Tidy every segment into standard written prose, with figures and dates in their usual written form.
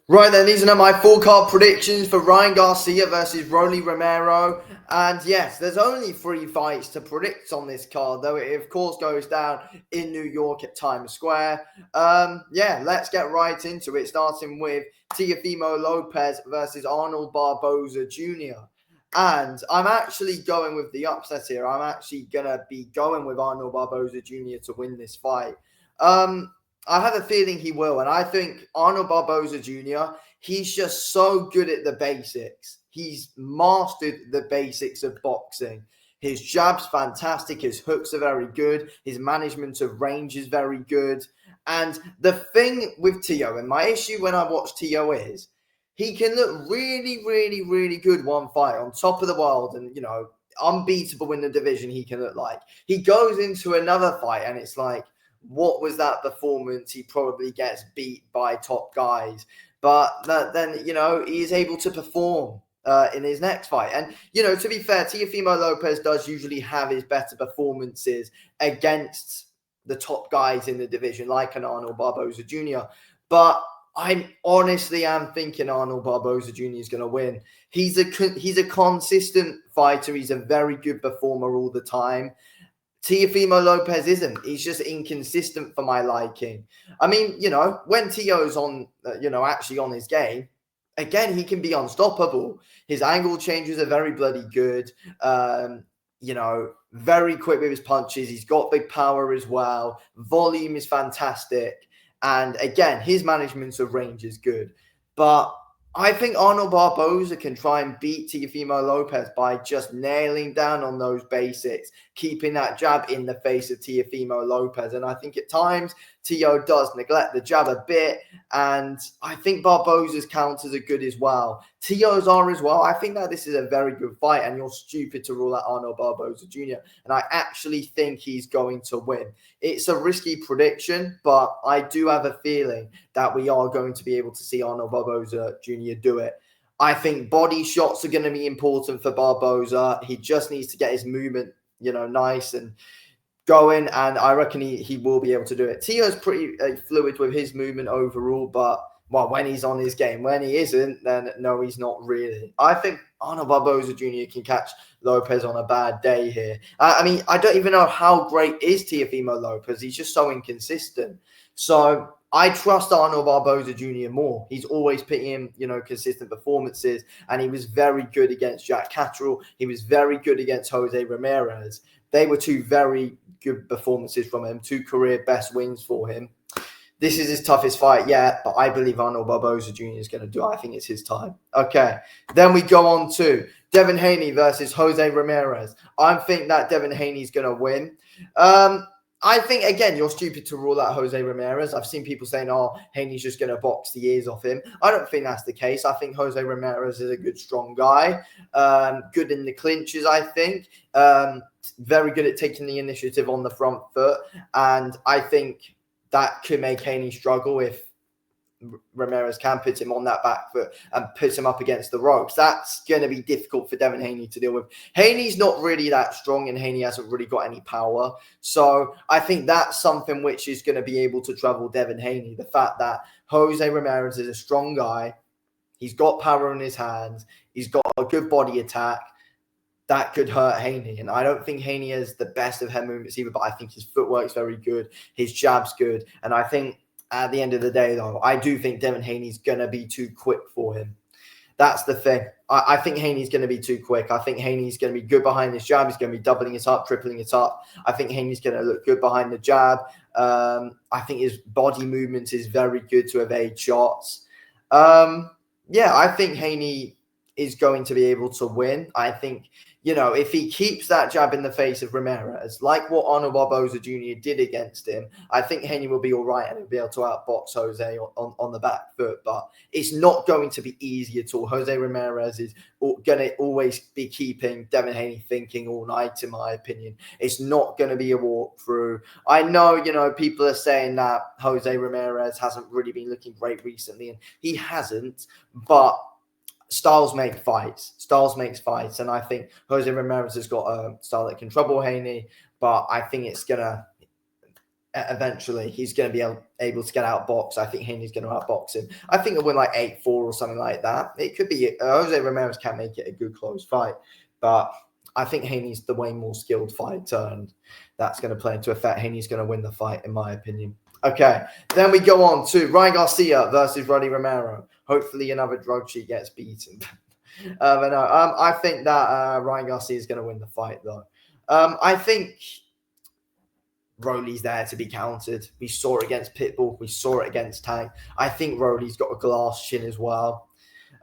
Right then, these are my full card predictions for Ryan Garcia versus Romero. And yes, there's only 3 fights to predict on this card, though it of course goes down in New York at Times Square. Yeah, let's get right into it, starting with Teofimo Lopez versus Arnold Barboza Jr. And I'm actually going with the upset here. I'm actually going to be going with Arnold Barboza Jr. to win this fight. I have a feeling he will. And I think Arnold Barboza Jr., he's just so good at the basics. He's mastered the basics of boxing. His jab's fantastic. His hooks are very good. His management of range is very good. And the thing with Tio, and my issue when I watch Tio is, he can look really, really, really good one fight on top of the world and, unbeatable in the division he can look like. He goes into another fight and it's like, what was that performance? He probably gets beat by top guys. But then, he is able to perform in his next fight. And, to be fair, Teofimo Lopez does usually have his better performances against the top guys in the division, like an Arnold Barboza Jr. But I honestly am thinking Arnold Barboza Jr. is going to win. He's a consistent fighter. He's a very good performer all the time. Teofimo Lopez isn't. He's just inconsistent for my liking. I mean, when Tio's on, actually on his game, again, he can be unstoppable. His angle changes are very bloody good. Very quick with his punches. He's got big power as well. Volume is fantastic. And again, his management of range is good. But I think Arnold Barboza can try and beat Teofimo Lopez by just nailing down on those basics, keeping that jab in the face of Teofimo Lopez. And I think at times Tio does neglect the jab a bit, and I think Barboza's counters are good as well. Tio's are as well. I think that this is a very good fight, and you're stupid to rule out Arnold Barboza Jr. And I actually think he's going to win. It's a risky prediction, but I do have a feeling that we are going to be able to see Arnold Barboza Jr. do it. I think body shots are going to be important for Barboza. He just needs to get his movement, nice and going, and I reckon he will be able to do it. Tio's pretty fluid with his movement overall, but when he's on his game. When he isn't, then no, he's not really. I think Arnold Barboza Jr. can catch Lopez on a bad day here. I mean, I don't even know how great is Teofimo Lopez. He's just so inconsistent. So I trust Arnold Barboza Jr. more. He's always putting in, consistent performances, and he was very good against Jack Catterall. He was very good against Jose Ramirez. They were 2 very good performances from him, 2 career best wins for him. This is his toughest fight yet, but I believe Arnold Barboza Jr. is going to do it. I think it's his time. Okay, then we go on to Devin Haney versus Jose Ramirez. I think that Devin Haney is going to win. I think, again, you're stupid to rule out Jose Ramirez. I've seen people saying, Haney's just going to box the ears off him. I don't think that's the case. I think Jose Ramirez is a good, strong guy. Good in the clinches, I think. Very good at taking the initiative on the front foot. And I think that could make Haney struggle if Ramirez can put him on that back foot and put him up against the ropes. That's going to be difficult for Devin Haney to deal with. Haney's not really that strong, and Haney hasn't really got any power. So I think that's something which is going to be able to trouble Devin Haney. The fact that Jose Ramirez is a strong guy. He's got power in his hands. He's got a good body attack. That could hurt Haney. And I don't think Haney is the best of head movements either, but I think his footwork's very good. His jab's good. And I think at the end of the day, though, I do think Devin Haney's going to be too quick for him. That's the thing. I think Haney's going to be too quick. I think Haney's going to be good behind his jab. He's going to be doubling it up, tripling it up. I think Haney's going to look good behind the jab. I think his body movement is very good to evade shots. I think Haney is going to be able to win. I think, if he keeps that jab in the face of Ramirez, like what Arnold Barboza Jr. did against him, I think Haney will be all right and he'll be able to outbox Jose on the back foot. But it's not going to be easy at all. Jose Ramirez is going to always be keeping Devin Haney thinking all night, in my opinion. It's not going to be a walkthrough. I know, people are saying that Jose Ramirez hasn't really been looking great recently, and he hasn't, but styles make fights. Styles makes fights. And I think Jose Ramirez has got a style that can trouble Haney, but I think it's going to eventually he's going to be able to get outboxed. I think Haney's going to outbox him. I think he'll win like 8-4 or something like that. It could be Jose Ramirez can't make it a good close fight, but I think Haney's the way more skilled fighter, and that's going to play into effect. Haney's going to win the fight, in my opinion. Okay, then we go on to Ryan Garcia versus Roddy Romero. Hopefully another drug cheat gets beaten. But no, I think that Ryan Garcia is going to win the fight, though. I think Rolly's there to be countered. We saw it against Pitbull. We saw it against Tank. I think Rolly's got a glass chin as well.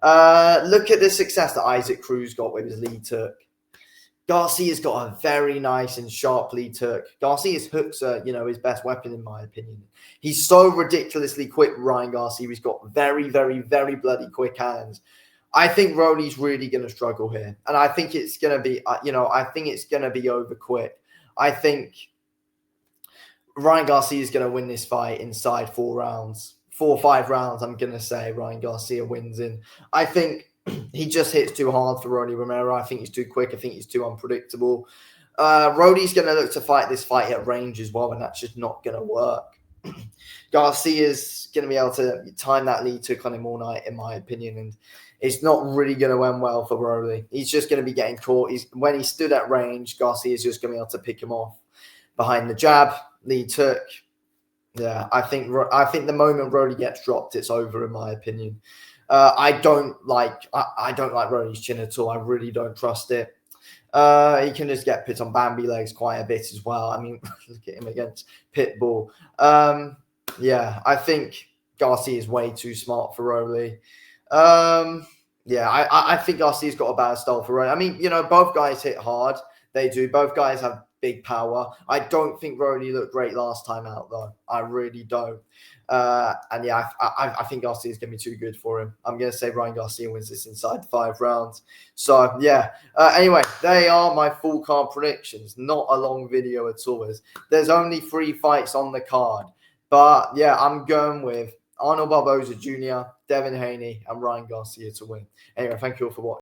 Look at the success that Isaac Cruz got with his lead hook. Garcia's got a very nice and sharp lead hook. Garcia's hooks are, his best weapon, in my opinion. He's so ridiculously quick, Ryan Garcia. He's got very, very, very bloody quick hands. I think Rolly's really going to struggle here. And I think it's going to be, I think it's going to be over quick. I think Ryan Garcia is going to win this fight inside 4 rounds. 4 or 5 rounds, I'm going to say Ryan Garcia wins in. I think he just hits too hard for Roddy Romero. I think he's too quick. I think he's too unpredictable. Roddy's going to look to fight this fight at range as well, and that's just not going to work. Garcia's going to be able to time that lead hook on him all night, in my opinion, and it's not really going to end well for Roddy. He's just going to be getting caught. When he stood at range, Garcia's just going to be able to pick him off behind the jab, lead hook. Yeah, I think the moment Roddy gets dropped, it's over, in my opinion. I don't like Roddy's chin at all. I really don't trust it. He can just get put on Bambi legs quite a bit as well. I mean, look at him against Pitbull. Yeah, I think Garcia is way too smart for Roddy. Yeah, I think Garcia's got a bad style for Roddy. I mean, both guys hit hard. They do. Both guys have big power. I don't think Roddy looked great last time out, though. I really don't. And yeah, I think Garcia is going to be too good for him. I'm going to say Ryan Garcia wins this inside 5 rounds. So yeah. Anyway, they are my full card predictions. Not a long video at all. There's only 3 fights on the card. But yeah, I'm going with Arnold Barboza Jr., Devin Haney, and Ryan Garcia to win. Anyway, thank you all for watching.